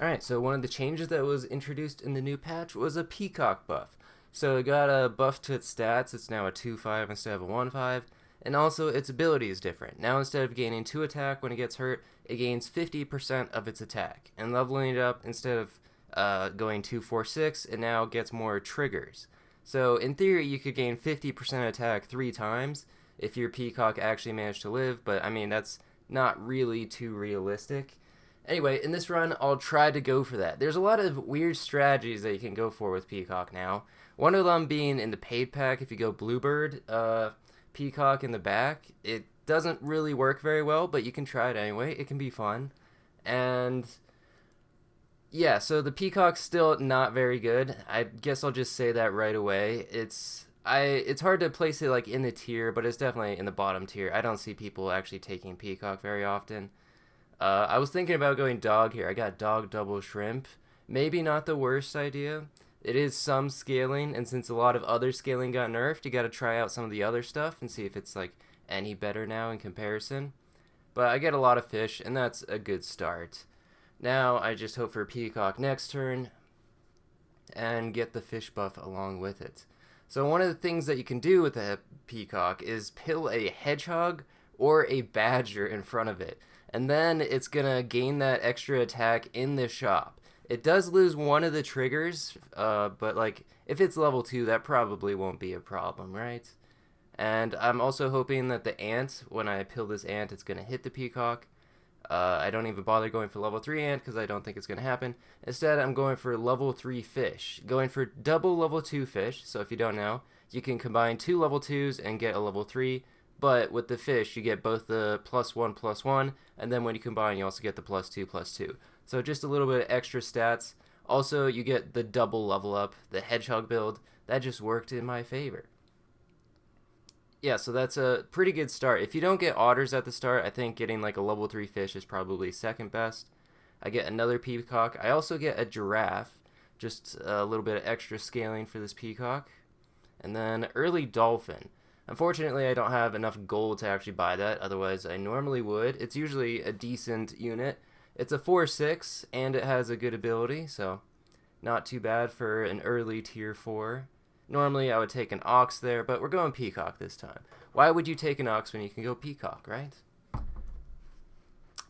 Alright, so one of the changes that was introduced in the new patch was a Peacock buff. So it got a buff to its stats, it's now a 2-5 instead of a 1-5, and also its ability is different. Now instead of gaining 2 attack when it gets hurt, it gains 50% of its attack. And leveling it up, instead of going 2-4-6, it now gets more triggers. So in theory, you could gain 50% attack 3 times if your Peacock actually managed to live, but I mean, that's not really too realistic. Anyway, in this run, I'll try to go for that. There's a lot of weird strategies that you can go for with Peacock now. One of them being in the paid pack, if you go Bluebird, Peacock in the back, it doesn't really work very well, but you can try it anyway. It can be fun. And yeah, so the Peacock's still not very good. I guess I'll just say that right away. It's hard to place it like in the tier, but it's definitely in the bottom tier. I don't see people actually taking Peacock very often. I was thinking about going dog here. I got dog double shrimp. Maybe not the worst idea. It is some scaling, and since a lot of other scaling got nerfed, you got to try out some of the other stuff and see if it's like any better now in comparison. But I get a lot of fish, and that's a good start. Now I just hope for Peacock next turn and get the fish buff along with it. So one of the things that you can do with the Peacock is pill a Hedgehog or a Badger in front of it, and then it's gonna gain that extra attack in the shop. It does lose one of the triggers, but like if it's level 2, that probably won't be a problem, right? And I'm also hoping that the ant, when I pill this ant, it's gonna hit the Peacock. I don't even bother going for level 3 ant because I don't think it's going to happen. Instead, I'm going for level 3 fish. Going for double level 2 fish. So if you don't know, you can combine 2 level 2s and get a level 3. But with the fish, you get both the +1/+1, and then when you combine, you also get the +2/+2. So just a little bit of extra stats. Also, you get the double level up, the Hedgehog build. That just worked in my favor. Yeah, so that's a pretty good start. If you don't get otters at the start, I think getting like a level 3 fish is probably second best. I get another peacock. I also get a giraffe, just a little bit of extra scaling for this peacock. And then early dolphin. Unfortunately, I don't have enough gold to actually buy that, otherwise I normally would. It's usually a decent unit. It's a 4-6, and it has a good ability, so not too bad for an early tier 4. Normally I would take an ox there, but we're going peacock this time. Why would you take an ox when you can go peacock, right?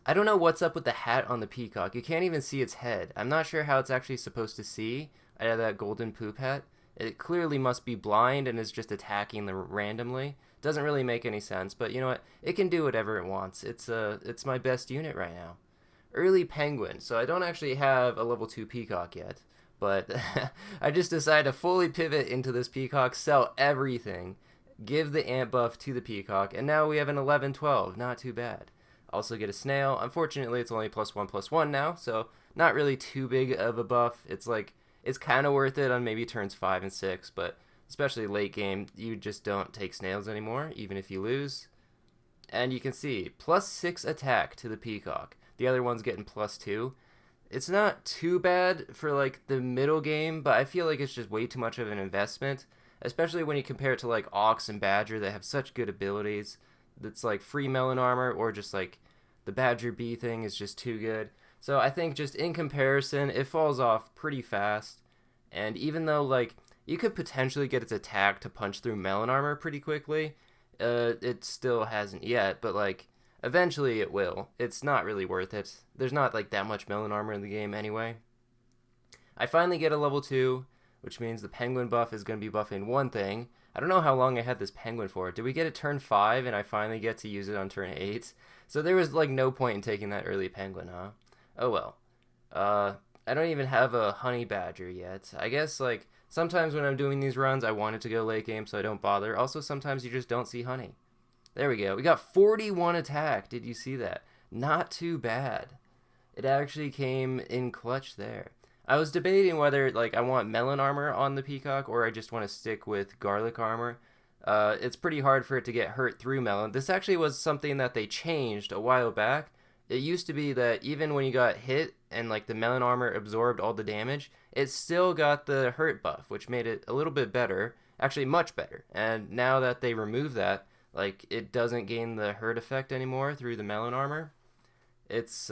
I don't know what's up with the hat on the peacock. You can't even see its head. I'm not sure how it's actually supposed to see out of that golden poop hat. It clearly must be blind and is just attacking the randomly. Doesn't really make any sense, but you know what? It can do whatever it wants. It's my best unit right now. Early penguin. So I don't actually have a level 2 peacock yet, but I just decided to fully pivot into this peacock, sell everything, give the ant buff to the peacock, and now we have an 11-12. Not too bad. Also get a snail. Unfortunately, it's only +1/+1 now, so not really too big of a buff. It's kind of worth it on maybe turns 5 and 6, but especially late game, you just don't take snails anymore, even if you lose. And you can see +6 attack to the peacock. The other one's getting +2. It's not too bad for like the middle game, but I feel like it's just way too much of an investment, especially when you compare it to like Ox and Badger that have such good abilities. That's like free melon armor, or just like the Badger B thing is just too good. So I think just in comparison, it falls off pretty fast. And even though like you could potentially get its attack to punch through melon armor pretty quickly, it still hasn't yet. But like eventually it will. It's not really worth it. There's not like that much melon armor in the game anyway. I finally get a level 2, which means the penguin buff is going to be buffing one thing. I don't know how long I had this penguin for. Did we get it turn 5 and I finally get to use it on turn 8? So there was like no point in taking that early penguin, huh? Oh well. I don't even have a honey badger yet. I guess like sometimes when I'm doing these runs, I want it to go late game so I don't bother. Also, sometimes you just don't see honey. There we go. We got 41 attack. Did you see that? Not too bad. It actually came in clutch there. I was debating whether like I want melon armor on the peacock or I just want to stick with garlic armor. It's pretty hard for it to get hurt through melon. This actually was something that they changed a while back. It used to be that even when you got hit and like the melon armor absorbed all the damage, it still got the hurt buff, which made it a little bit better, actually much better. And now that they remove that, like it doesn't gain the hurt effect anymore through the melon armor. It's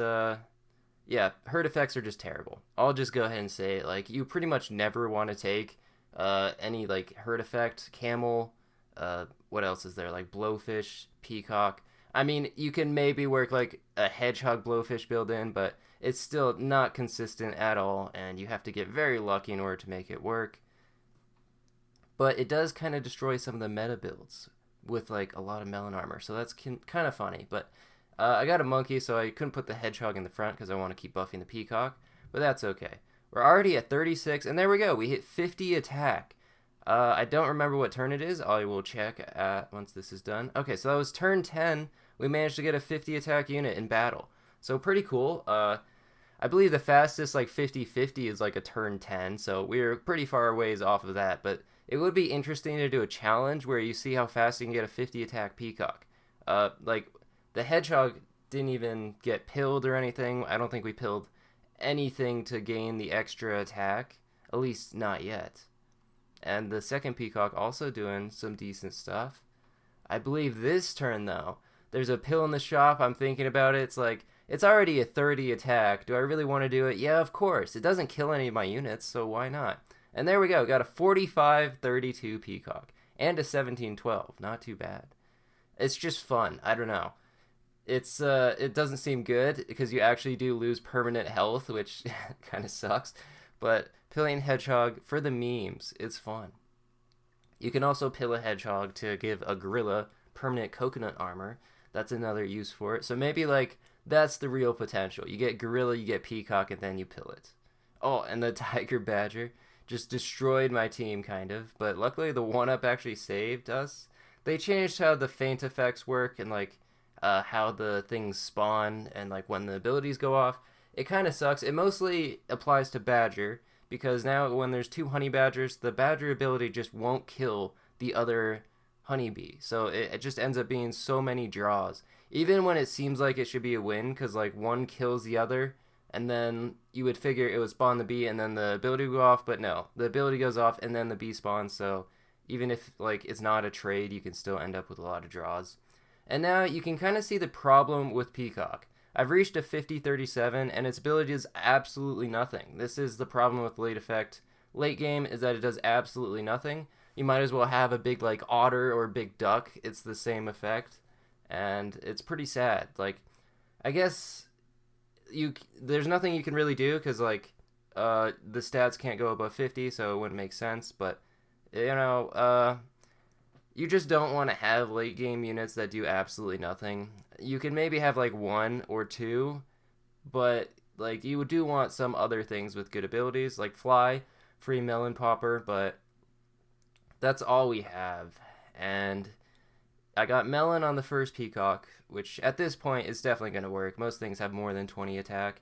Yeah, herd effects are just terrible. I'll just go ahead and say it. Like, you pretty much never want to take any like herd effect, camel. What else is there? Like blowfish, peacock. I mean, you can maybe work like a hedgehog blowfish build in, but it's still not consistent at all, and you have to get very lucky in order to make it work. But it does kind of destroy some of the meta builds with like a lot of melon armor, so that's kind of funny. But I got a monkey, so I couldn't put the hedgehog in the front because I want to keep buffing the peacock, but that's okay. We're already at 36, and there we go. We hit 50 attack. I don't remember what turn it is. I will check once this is done. Okay, so that was turn 10. We managed to get a 50 attack unit in battle. So pretty cool. I believe the fastest like 50-50 is like a turn 10, so we're pretty far ways off of that, but it would be interesting to do a challenge where you see how fast you can get a 50 attack peacock. Like the hedgehog didn't even get pilled or anything. I don't think we pilled anything to gain the extra attack, at least not yet. And the second peacock also doing some decent stuff. I believe this turn though, there's a pill in the shop. I'm thinking about it. It's like, it's already a 30 attack. Do I really want to do it? Yeah, of course. It doesn't kill any of my units, so why not? And there we go. Got a 45-32 peacock and a 17-12. Not too bad. It's just fun. I don't know. It doesn't seem good because you actually do lose permanent health, which kind of sucks. But pilling hedgehog for the memes, it's fun. You can also pill a hedgehog to give a gorilla permanent coconut armor. That's another use for it. So maybe like that's the real potential. You get gorilla, you get peacock, and then you pill it. Oh, and the tiger badger just destroyed my team kind of, but luckily the 1-up actually saved us. They changed how the feint effects work and like how the things spawn and like when the abilities go off. It kind of sucks. It mostly applies to badger because now when there's 2 honey badgers, the badger ability just won't kill the other honeybee. So it just ends up being so many draws. Even when it seems like it should be a win because like one kills the other, and then you would figure it would spawn the bee and then the ability would go off, but no, the ability goes off and then the bee spawns. So even if like it's not a trade, you can still end up with a lot of draws. And now you can kind of see the problem with Peacock. I've reached a 50-37 and its ability is absolutely nothing. This is the problem with late effect late game, is that it does absolutely nothing. You might as well have a big like otter or big duck. It's the same effect, and it's pretty sad. Like, I guess there's nothing you can really do because like the stats can't go above 50, so it wouldn't make sense. But you know, you just don't want to have late game units that do absolutely nothing. You can maybe have like 1 or 2, but like you do want some other things with good abilities, like fly, free melon popper, but that's all we have. And I got melon on the first peacock, which at this point is definitely going to work. Most things have more than 20 attack.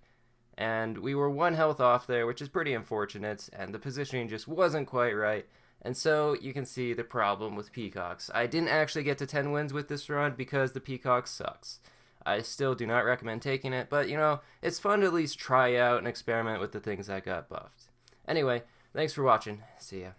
And we were 1 health off there, which is pretty unfortunate, and the positioning just wasn't quite right. And so you can see the problem with peacocks. I didn't actually get to 10 wins with this run because the peacock sucks. I still do not recommend taking it, but you know, it's fun to at least try out and experiment with the things that got buffed. Anyway, thanks for watching. See ya.